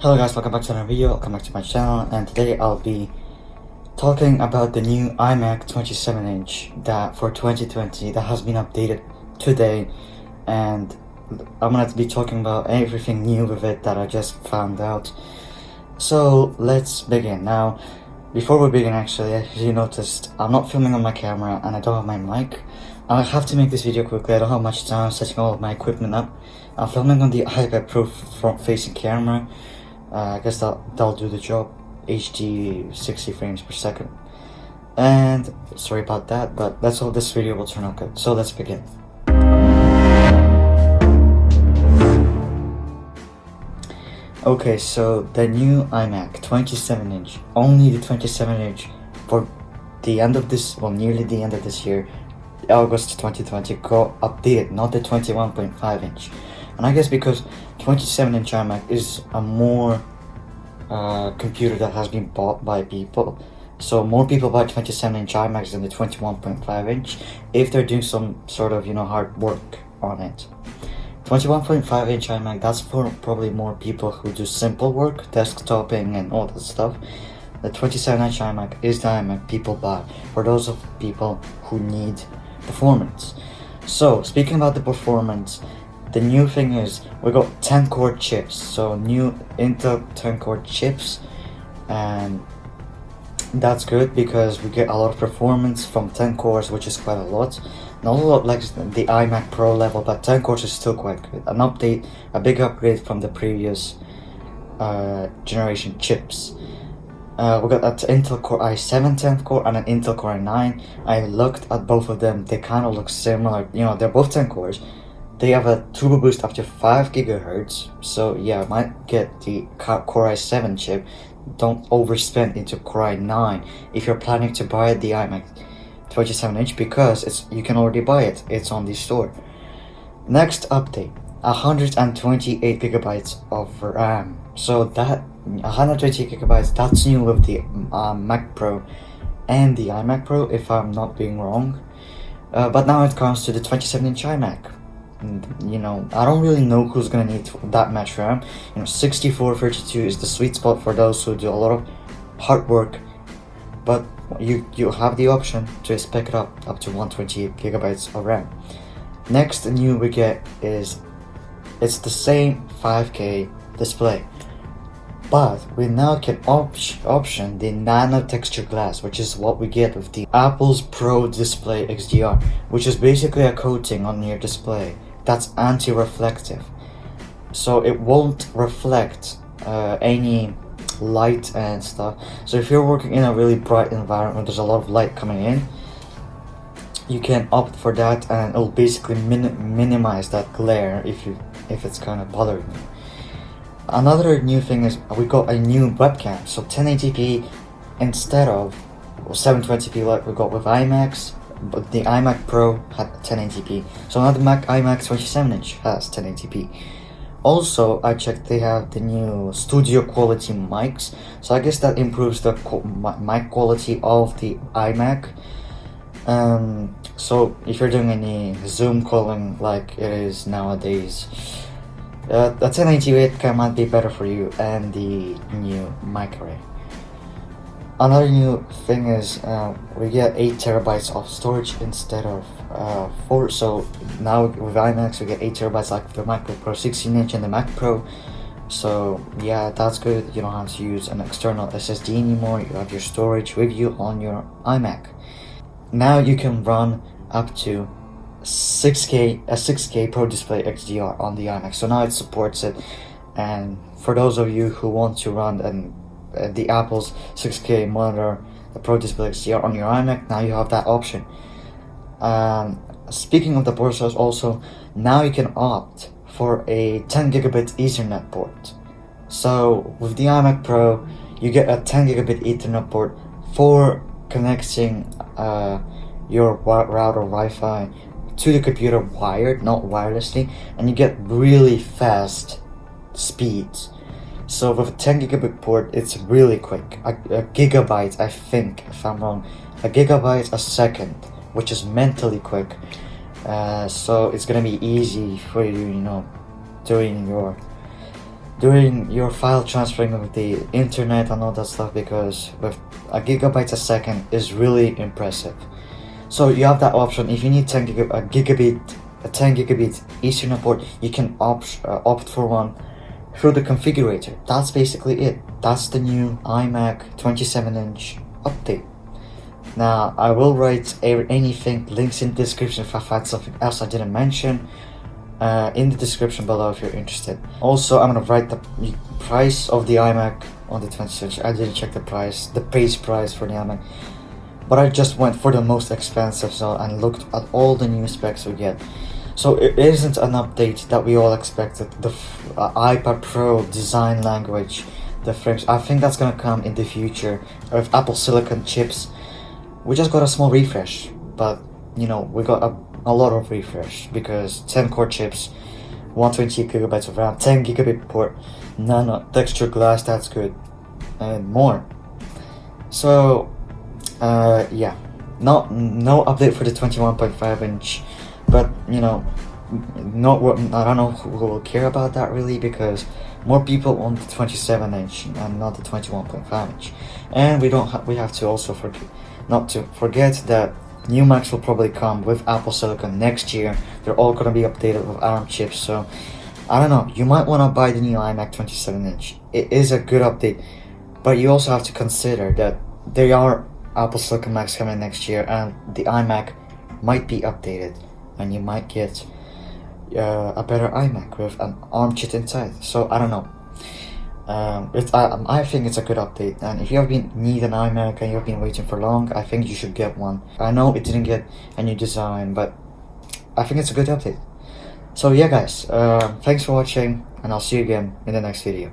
Hello guys, welcome back to another video, welcome back to my channel, and today I'll be talking about the new iMac 27-inch that for 2020 that has been updated today, and I'm gonna be talking about everything new with it that I just found out. So let's begin. Now, before we begin, actually, as you noticed, I'm not filming on my camera and I don't have my mic. I have to make this video quickly, I don't have much time setting all of my equipment up. I'm filming on the iPad Pro front-facing camera. I guess that'll do the job. HD 60 frames per second. And sorry about that, but that's how this video will turn out good. So let's begin. Okay, so the new iMac 27-inch, only the 27-inch for the end of this, well, nearly the end of this year, August 2020, got updated, not the 21.5-inch. And I guess because 27-inch iMac is a more computer that has been bought by people, so more people buy 27-inch iMacs than the 21.5-inch if they're doing some sort of, hard work on it. 21.5-inch iMac, that's for probably more people who do simple work, desktoping and all that stuff. The 27-inch iMac is the iMac people buy for those of people who need performance. So speaking about the performance, the new thing is we got 10-core chips, so new Intel 10-core chips, and that's good because we get a lot of performance from 10 cores, which is quite a lot. Not a lot like the iMac Pro level, but 10 cores is still quite good. An update, a big upgrade from the previous generation chips. We got an Intel Core i7 10th core and an Intel Core i9. I looked at both of them, they kind of look similar, they're both 10 cores. They have a turbo boost up to 5 GHz, so yeah, might get the Core i7 chip. Don't overspend into Core i9 if you're planning to buy the iMac 27-inch because you can already buy it. It's on the store. Next update, 128 gigabytes of RAM. So that 128 gigabytes, that's new with the Mac Pro and the iMac Pro, if I'm not being wrong. But now it comes to the 27-inch iMac. I don't really know who's gonna need that much RAM. 64, 32 is the sweet spot for those who do a lot of hard work, but you have the option to pick it up to 128 gigabytes of RAM. Next new we get is it's the same 5K display, but we now can option the Nano texture glass, which is what we get with the Apple's Pro Display XDR, which is basically a coating on your display that's anti-reflective, so it won't reflect any light and stuff. So if you're working in a really bright environment, there's a lot of light coming in, you can opt for that, and it'll basically minimize that glare if it's kind of bothering you. Another new thing is we got a new webcam, so 1080p instead of 720p like we got with iMacs, but the iMac Pro had 1080p, so now the iMac 27-inch has 1080p. Also, I checked, they have the new studio quality mics, so I guess that improves the mic quality of the iMac. So if you're doing any Zoom calling like it is nowadays, the 1080 webcam might be better for you, and the new mic array. Another new thing is we get 8 terabytes of storage instead of 4. So now with iMacs we get 8 terabytes like the Mac Pro 16-inch and the Mac Pro. So yeah, that's good. You don't have to use an external SSD anymore. You have your storage with you on your iMac. Now you can run up to 6K Pro Display XDR on the iMac. So now it supports it, and for those of you who want to run the Apple's 6K monitor, the Pro Display XDR on your iMac, now you have that option. Speaking of the port source, also now you can opt for a 10 gigabit Ethernet port. So with the iMac Pro you get a 10 gigabit Ethernet port for connecting your router Wi-Fi to the computer wired, not wirelessly, and you get really fast speeds. So with a 10 gigabit port, it's really quick. A gigabyte, I think, if I'm wrong, a gigabyte a second, which is mentally quick. So it's gonna be easy for you, doing your doing your file transferring with the internet and all that stuff, because with a gigabyte a second is really impressive. So you have that option. If you need 10 gigabit Ethernet port, you can opt for one through the configurator. That's basically it. That's the new iMac 27-inch update. Now I will write anything, links in the description if I find something else I didn't mention, in the description below if you're interested. Also, I'm gonna write the price of the iMac on the 27-inch. I didn't check the price, the base price for the iMac, but I just went for the most expensive and looked at all the new specs we get. So it isn't an update that we all expected. The iPad Pro design language, the frames, I think that's gonna come in the future with Apple Silicon chips. We just got a small refresh, but you know, we got a lot of refresh because 10 core chips, 128 gigabytes of RAM, 10 gigabit port, Nano texture glass, that's good, and more. So yeah, no update for the 21.5 inch, but you know, I don't know who will care about that really, because more people want the 27 inch and not the 21.5 inch. And we have to also not to forget that new Macs will probably come with Apple Silicon next year. They're all gonna be updated with ARM chips, so I don't know, you might wanna buy the new iMac 27 inch. It is a good update, but you also have to consider that there are Apple Silicon Macs coming next year, and the iMac might be updated, and you might get a better iMac with an ARM chip inside. So I don't know. I think it's a good update, and if you need an iMac and you've been waiting for long, I think you should get one. I know it didn't get a new design, but I think it's a good update. So yeah guys, thanks for watching, and I'll see you again in the next video.